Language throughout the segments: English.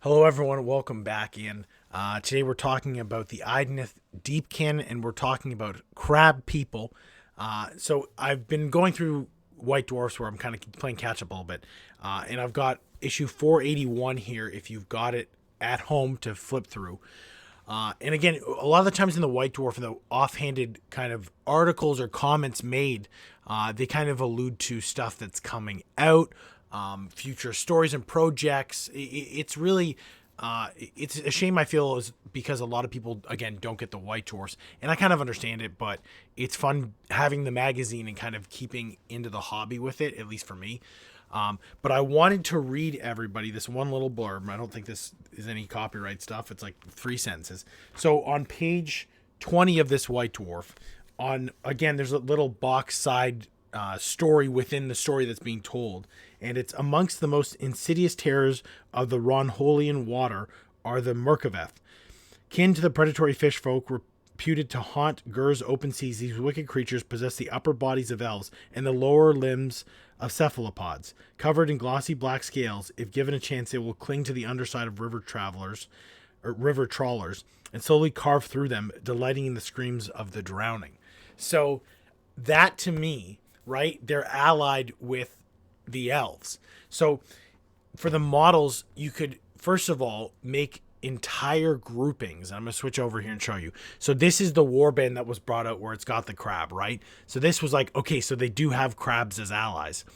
Hello, everyone. Welcome back in. Today we're talking about the Idoneth Deepkin, and we're talking about crab people. So I've been going through White Dwarfs where I'm kind of playing catch up a little bit, and I've got issue 481 here. If you've got it at home to flip through. And again, a lot of the times in the White Dwarf, the offhanded kind of articles or comments made, they kind of allude to stuff that's coming out, future stories and projects. It's really, it's a shame, I feel, is because a lot of people, again, don't get the White Dwarfs. And I kind of understand it, but it's fun having the magazine and kind of keeping into the hobby with it, at least for me. But I wanted to read everybody this one little blurb. I don't think this is any copyright stuff. It's like 3 sentences. So on page 20 of this White Dwarf, again, there's a little box side story within the story that's being told. And it's amongst the most insidious terrors of the Ronholian water are the Merkaveth. Kin to the predatory fish folk reputed to haunt Gur's open seas, these wicked creatures possess the upper bodies of elves and the lower limbs of cephalopods. Covered in glossy black scales, if given a chance, they will cling to the underside of river trawlers, and slowly carve through them, delighting in the screams of the drowning. So that, to me, right, they're allied with the elves. So for the models, you could, first of all, make entire groupings. I'm going to switch over here and show you. So this is the warband that was brought out where it's got the crab, right? So this was like, okay, so they do have crabs as allies.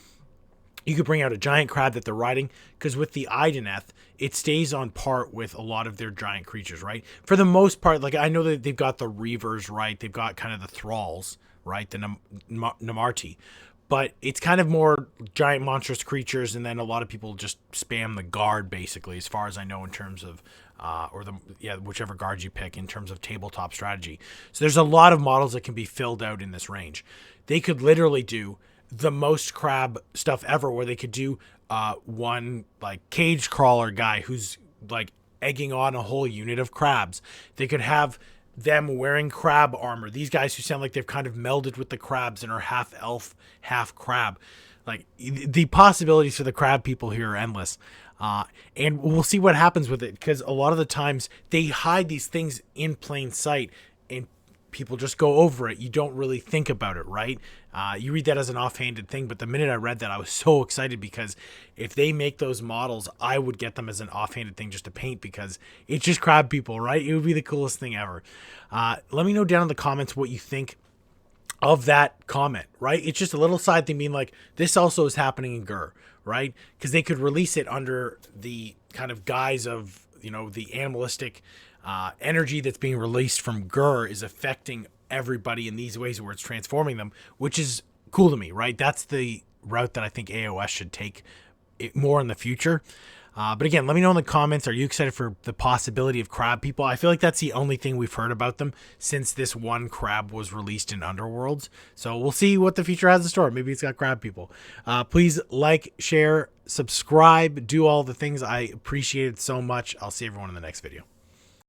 You could bring out a giant crab that they're riding, because with the Idoneth, it stays on part with a lot of their giant creatures, right? For the most part, like I know that they've got the Reavers, right? They've got kind of the Thralls, right? The Namarti. But it's kind of more giant monstrous creatures, and then a lot of people just spam the guard, basically, as far as I know, in terms of, whichever guard you pick in terms of tabletop strategy. So there's a lot of models that can be filled out in this range. They could literally do the most crab stuff ever, where they could do one like cage crawler guy who's like egging on a whole unit of crabs. They could have them wearing crab armor. These guys who sound like they've kind of melded with the crabs and are half elf, half crab. Like the possibilities for the crab people here are endless. And we'll see what happens with it, because a lot of the times they hide these things in plain sight and people just go over it. You don't really think about it, right? You read that as an offhanded thing, but the minute I read that, I was so excited, because if they make those models, I would get them as an offhanded thing just to paint, because it's just crab people, right? It would be the coolest thing ever. Let me know down in the comments what you think of that comment, right? It's just a little side thing being like, this also is happening in Gur, right? Because they could release it under the kind of guise of, the animalistic energy that's being released from Gur is affecting everybody in these ways where it's transforming them, which is cool to me, right? That's the route that I think AoS should take it more in the future. But again, let me know in the comments, are you excited for the possibility of crab people? I feel like that's the only thing we've heard about them since this one crab was released in Underworlds. So we'll see what the future has in store. Maybe it's got crab people. Please like, share, subscribe, do all the things. I appreciate it so much. I'll see everyone in the next video.